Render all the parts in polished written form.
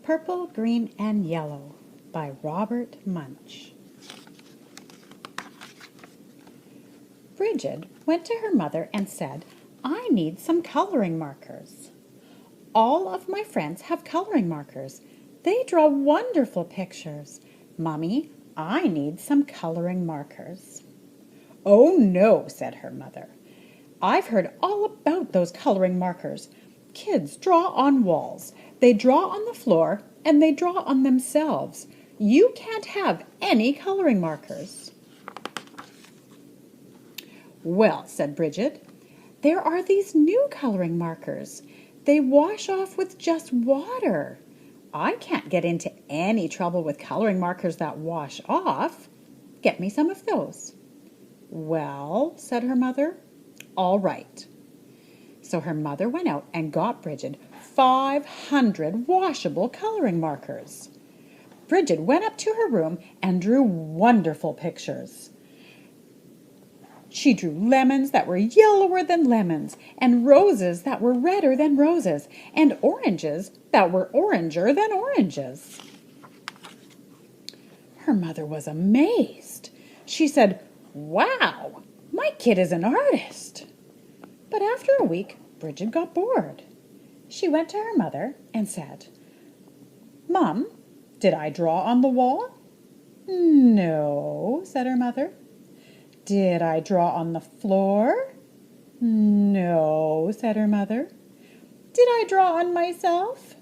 Purple, Green, and Yellow by Robert Munch. Bridget went to her mother and said, "I need some coloring markers. All of my friends have coloring markers. They draw wonderful pictures. Mommy, I need some coloring markers." "Oh, no," said her mother. "I've heard all about those coloring markers. Kids draw on walls, they draw on the floor, and they draw on themselves. You can't have any coloring markers." "Well," said Bridget, "there are these new coloring markers. They wash off with just water. I can't get into any trouble with coloring markers that wash off. Get me some of those." "Well," said her mother, "all right." So her mother went out and got Bridget 500 washable coloring markers. Bridget went up to her room and drew wonderful pictures. She drew lemons that were yellower than lemons, and roses that were redder than roses, and oranges that were oranger than oranges. Her mother was amazed. She said, "Wow, my kid is an artist." But after a week, Bridget got bored. She went to her mother and said, "Mom, did I draw on the wall?" "No," said her mother. "Did I draw on the floor?" "No," said her mother. "Did I draw on myself?"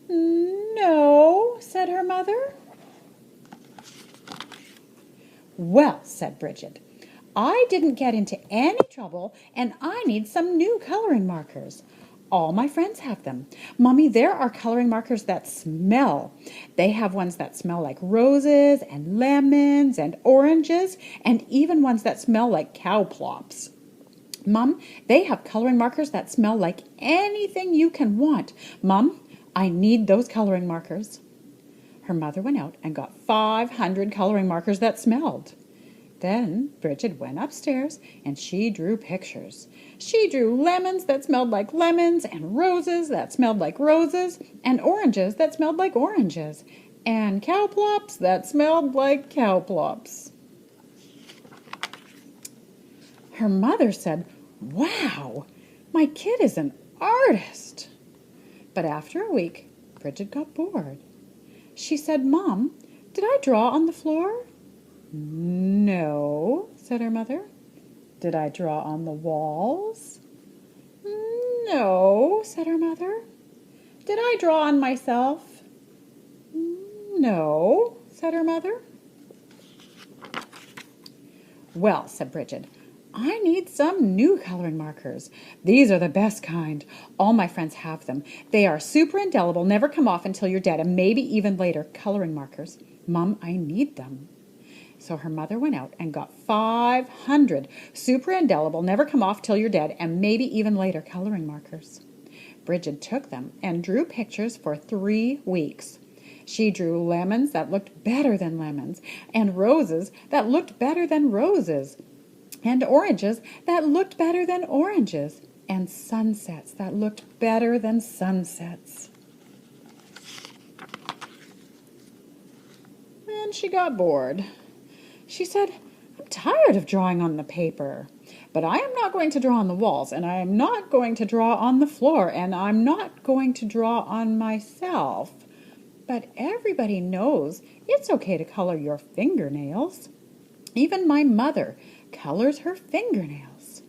"No," said her mother. "Well," said Bridget, "I didn't get into any trouble, and I need some new coloring markers. All my friends have them. Mommy, there are coloring markers that smell. They have ones that smell like roses and lemons and oranges, and even ones that smell like cow plops. Mom, they have coloring markers that smell like anything you can want. Mom, I need those coloring markers." Her mother went out and got 500 coloring markers that smelled. Then Bridget went upstairs and she drew pictures. She drew lemons that smelled like lemons, and roses that smelled like roses, and oranges that smelled like oranges, and cow plops that smelled like cow plops. Her mother said, "Wow, my kid is an artist." But after a week, Bridget got bored. She said, "Mom, did I draw on the floor?" "No," said her mother. "Did I draw on the walls?" "No," said her mother. "Did I draw on myself?" "No," said her mother. "Well," said Bridget, "I need some new coloring markers. These are the best kind. All my friends have them. They are super indelible, never come off until you're dead, and maybe even later coloring markers. Mom, I need them." So her mother went out and got 500 super indelible, never come off till you're dead, and maybe even later coloring markers. Bridget took them and drew pictures for 3 weeks. She drew lemons that looked better than lemons, and roses that looked better than roses, and oranges that looked better than oranges, and sunsets that looked better than sunsets. Then she got bored. She said, "I'm tired of drawing on the paper, but I am not going to draw on the walls, and I am not going to draw on the floor, and I'm not going to draw on myself. But everybody knows it's okay to color your fingernails. Even my mother colors her fingernails."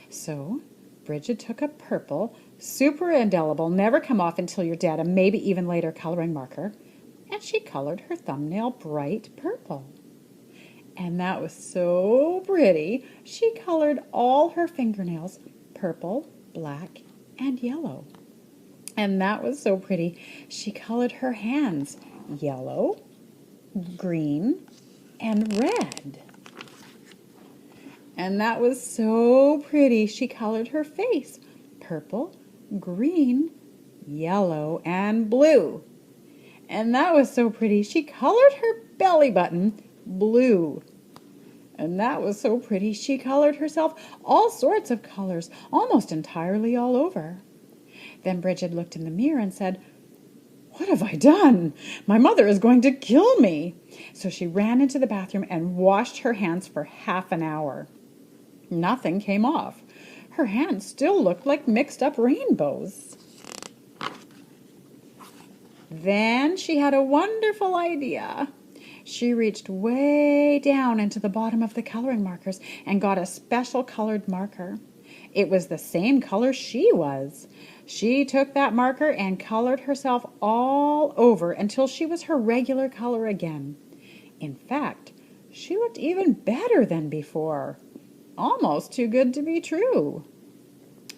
So Bridget took a purple, super indelible, never come off until you're dead, and maybe even later coloring marker, and she colored her thumbnail bright purple. And that was so pretty, she colored all her fingernails purple, black, and yellow. And that was so pretty, she colored her hands yellow, green, and red. And that was so pretty, she colored her face purple, green, yellow, and blue. And that was so pretty, she colored her belly button blue. And that was so pretty, she colored herself all sorts of colors, almost entirely all over. Then Bridget looked in the mirror and said, What have I done? My mother is going to kill me. So she ran into the bathroom and washed her hands for half an hour. Nothing came off. Her hands still looked like mixed up rainbows. Then she had a wonderful idea. She reached way down into the bottom of the coloring markers and got a special colored marker. It was the same color she was. She took that marker and colored herself all over until she was her regular color again. In fact, she looked even better than before. Almost too good to be true.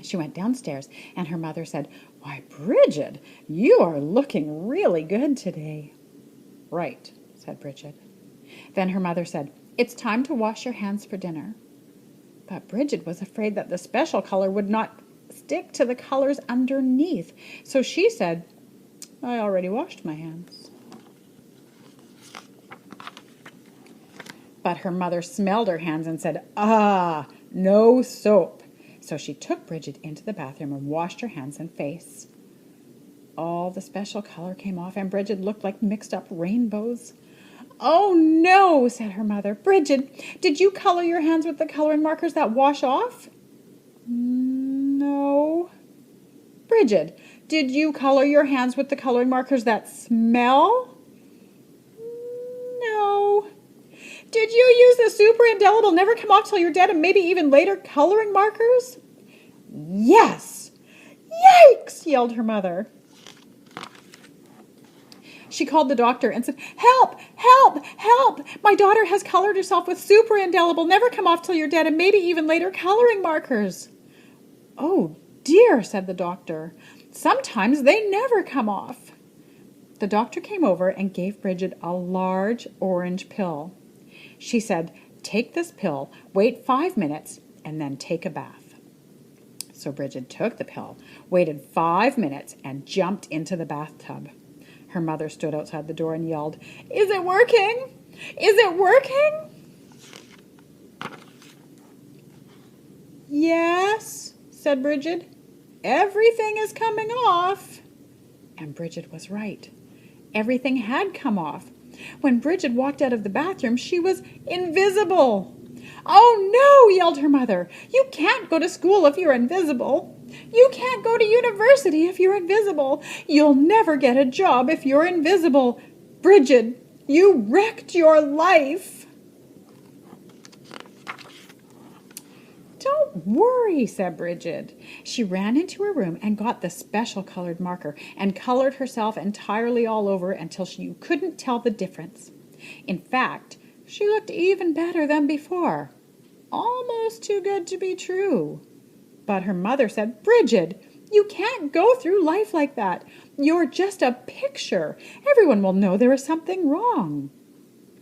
She went downstairs and her mother said, "Why, Bridget, you are looking really good today." "Right," said Bridget. Then her mother said, "It's time to wash your hands for dinner." But Bridget was afraid that the special color would not stick to the colors underneath. So she said, "I already washed my hands." But her mother smelled her hands and said, "Ah, no soap." So she took Bridget into the bathroom and washed her hands and face. All the special color came off and Bridget looked like mixed up rainbows. "Oh no," said her mother. "Bridget, did you color your hands with the coloring markers that wash off?" "No." "Bridget, did you color your hands with the coloring markers that smell?" "No." "Did you use the super indelible never come off till you're dead and maybe even later coloring markers?" "Yes." "Yikes!" yelled her mother. She called the doctor and said, "Help! Help! Help! My daughter has colored herself with super indelible never come off till you're dead and maybe even later coloring markers." "Oh dear," said the doctor. "Sometimes they never come off." The doctor came over and gave Bridget a large orange pill. She said, "Take this pill, wait 5 minutes, and then take a bath." So Bridget took the pill, waited 5 minutes, and jumped into the bathtub. Her mother stood outside the door and yelled, "Is it working? Is it working?" "Yes," said Bridget. "Everything is coming off." And Bridget was right. Everything had come off. When Bridget walked out of the bathroom, she was invisible. "Oh no," yelled her mother. "You can't go to school if you're invisible. You can't go to university if you're invisible. You'll never get a job if you're invisible. Bridget, you wrecked your life." "Don't worry," said Bridget. She ran into her room and got the special colored marker and colored herself entirely all over until you couldn't tell the difference. In fact, she looked even better than before. Almost too good to be true. But her mother said, "Bridget, you can't go through life like that. You're just a picture. Everyone will know there is something wrong."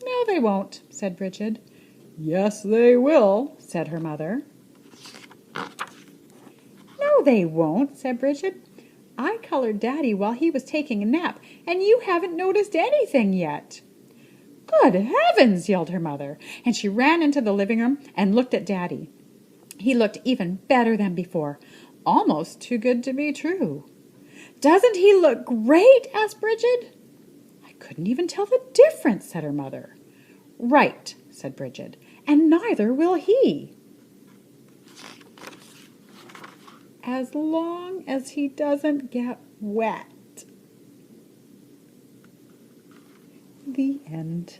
"No, they won't," said Bridget. "Yes, they will," said her mother. "No, they won't," said Bridget. "I colored Daddy while he was taking a nap, and you haven't noticed anything yet." "Good heavens!" yelled her mother, and she ran into the living room and looked at Daddy. He looked even better than before, almost too good to be true. "Doesn't he look great?" asked Bridget. "I couldn't even tell the difference," said her mother. "Right," said Bridget, "and neither will he. As long as he doesn't get wet." The end.